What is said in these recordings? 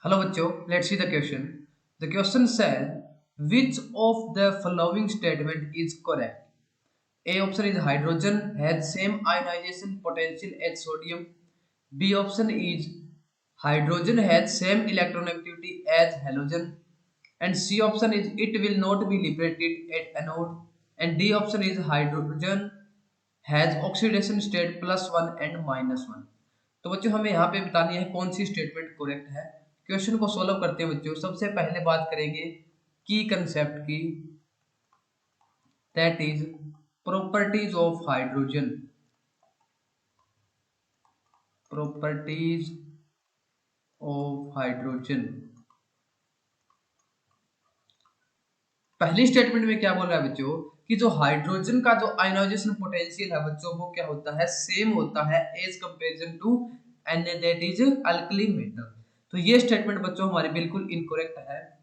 Hello बच्चों, let's see the question. The question says, which of the following statement is correct? A option is hydrogen has same ionization potential as sodium. B option is hydrogen has same electronegativity as halogen. And C option is it will not be liberated at anode. And D option is hydrogen has oxidation state +1 and -1। तो बच्चों हमें यहाँ पे बतानी है कौन सी statement correct है। Question को सॉल्व करते हैं बच्चों। सबसे पहले बात करेंगे की कंसेप्ट की, that is properties of hydrogen. Properties of hydrogen. पहली स्टेटमेंट में क्या बोल रहा है बच्चों कि जो हाइड्रोजन का जो आयोनाइजेशन पोटेंशियल है बच्चों वो क्या होता है, सेम होता है as comparison to an, that is alkali metal. तो ये स्टेटमेंट बच्चों हमारी बिल्कुल इनकरेक्ट है।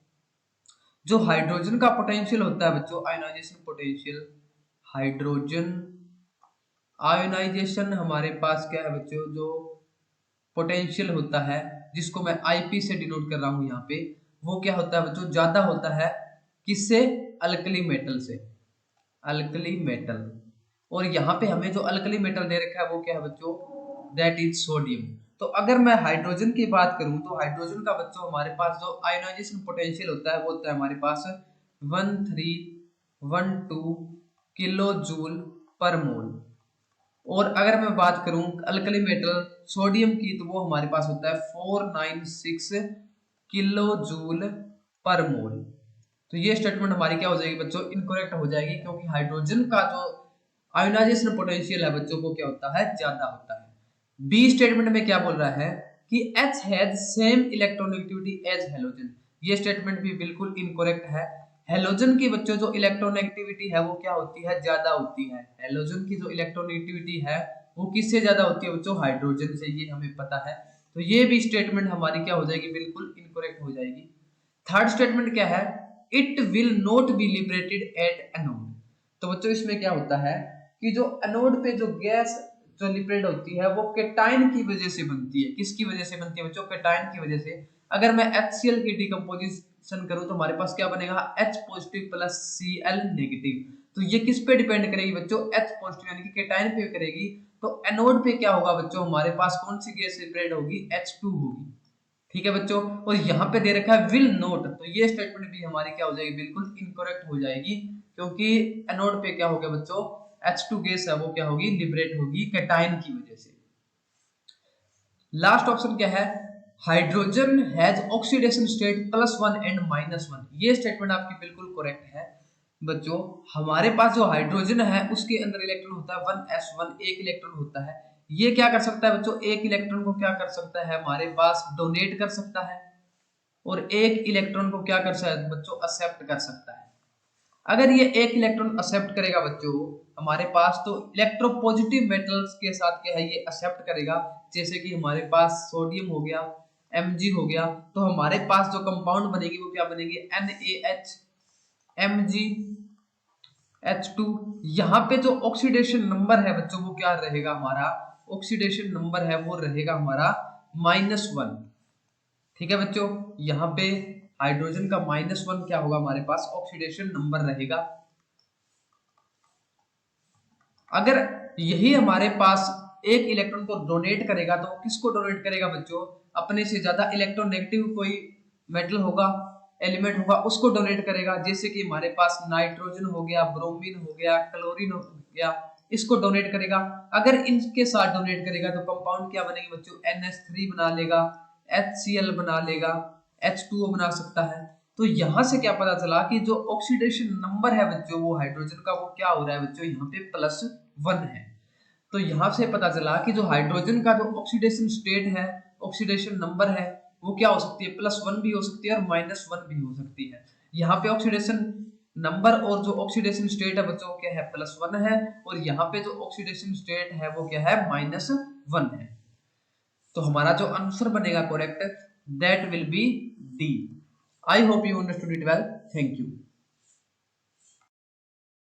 जो हाइड्रोजन का पोटेंशियल होता है बच्चों, आयोनाइजेशन पोटेंशियल, हाइड्रोजन आयोनाइजेशन हमारे पास क्या है बच्चों, जो पोटेंशियल होता है जिसको मैं आईपी से डिनोट कर रहा हूं यहाँ पे, वो क्या होता है बच्चों, ज्यादा होता है किससे, अल्कली मेटल से, अल्कली मेटल। और यहाँ पे हमें जो अल्कली मेटल दे रखा है वो क्या है बच्चों, दैट इज सोडियम। तो अगर मैं हाइड्रोजन की बात करूं तो हाइड्रोजन का बच्चों हमारे पास जो आयोनाइजेशन पोटेंशियल होता है वो होता है हमारे पास 1312 किलो जूल पर मोल। और अगर मैं बात करूं अल्कली मेटल सोडियम की तो वो हमारे पास होता है 496 किलो जूल पर मोल। तो ये स्टेटमेंट हमारी क्या हो जाएगी बच्चों, इनकरेक्ट हो जाएगी, क्योंकि हाइड्रोजन का जो आयोनाइजेशन पोटेंशियल है बच्चों को क्या होता है, ज्यादा होता है। बी स्टेटमेंट में क्या बोल रहा है कि H has same electronegativity as halogen. ये स्टेटमेंट भी बिल्कुल इनकरेक्ट है। हेलोजन की बच्चों जो इलेक्ट्रोनेगेटिविटी है वो क्या होती है, ज्यादा होती है। हेलोजन की जो इलेक्ट्रोनेगेटिविटी है वो किससे ज्यादा होती है बच्चों, हाइड्रोजन से, ये हमें पता है। तो ये भी स्टेटमेंट हमारी क्या हो जाएगी, बिल्कुल इनकरेक्ट हो जाएगी। थर्ड स्टेटमेंट क्या है, it will not be liberated at anode. तो बच्चों इसमें क्या होता है कि जो एनोड पे जो गैस जो लिबरेट होती है वो केटाइन की वजह से बनती है। किसकी वजह से बनती है बच्चों, केटाइन की वजह से। अगर मैं HCl की डिकम्पोजिशन करूं तो हमारे पास क्या बनेगा, H positive plus Cl negative. तो ये किस पे डिपेंड करेगी बच्चों, H पॉजिटिव यानी कि केटाइन पे करेगी। तो एनोड पे क्या होगा बच्चों, हमारे पास कौन सी गैस लिबरेट होगी, H2 होगी। ठीक है बच्चों। और यहाँ पे दे रखा है विल नोट, तो ये स्टेटमेंट भी हमारी क्या हो जाएगी, बिल्कुल इनकरेक्ट हो जाएगी, क्योंकि एनोड पे क्या हो गया बच्चों, H2 गैस है वो क्या होगी, लिबरेट होगी केटाइन की वजह से। लास्ट ऑप्शन क्या है, hydrogen has oxidation state +1 and -1। ये स्टेटमेंट आपकी बिल्कुल करेक्ट है बच्चों। हमारे पास जो हाइड्रोजन है उसके अंदर इलेक्ट्रॉन होता है 1s1, एक इलेक्ट्रॉन होता है। ये क्या कर सकता है बच्चों, एक इलेक्ट्रॉन को क्या कर सकता है, हमारे पास डोनेट कर सकता है, और एक इलेक्ट्रॉन को क्या कर सकता है बच्चों, एक्सेप्ट कर सकता है। अगर ये एक इलेक्ट्रॉन एक्सेप्ट करेगा बच्चों हमारे पास, तो इलेक्ट्रोपॉजिटिव मेटल्स के साथ क्या है, ये एक्सेप्ट करेगा। जैसे कि हमारे पास सोडियम हो गया, Mg हो गया, तो हमारे पास जो कंपाउंड बनेगी वो क्या बनेगी, NaH Mg H2। यहाँ पे जो ऑक्सीडेशन नंबर है बच्चों वो क्या रहेगा, हमारा ऑक्सीडेशन नंबर है वो रहेगा हमारा -1। ठीक है बच्चों, यहाँ पे हाइड्रोजन का -1 क्या होगा, हमारे पास ऑक्सीडेशन नंबर रहेगा। अगर यही हमारे पास एक इलेक्ट्रॉन को डोनेट करेगा तो किसको डोनेट करेगा बच्चों, अपने से ज्यादा इलेक्ट्रोनेगेटिव कोई मेटल होगा, एलिमेंट होगा, उसको डोनेट करेगा। जैसे कि हमारे पास नाइट्रोजन हो गया, ब्रोमीन हो गया, क्लोरीन हो गया, इसको डोनेट करेगा। अगर इनके साथ डोनेट करेगा तो कंपाउंड क्या बनेगी बच्चों, NH3 बना लेगा, HCl बना लेगा, H2O बना सकता है। तो यहां से क्या पता चला कि जो ऑक्सीडेशन नंबर है बच्चों वो हाइड्रोजन का वो क्या हो रहा है बच्चों, यहाँ पे +1 है। तो यहाँ से पता चला कि जो हाइड्रोजन का जो ऑक्सीडेशन स्टेट है, ऑक्सीडेशन नंबर है, वो क्या हो सकती है, +1 भी हो सकती है और -1 भी हो सकती है। यहाँ पे ऑक्सीडेशन नंबर और जो ऑक्सीडेशन स्टेट है बच्चों क्या है, +1 है, और यहाँ पे जो ऑक्सीडेशन स्टेट है वो क्या है, -1 है। तो हमारा जो आंसर बनेगा correct, that will be D. I hope you understood it well, thank you.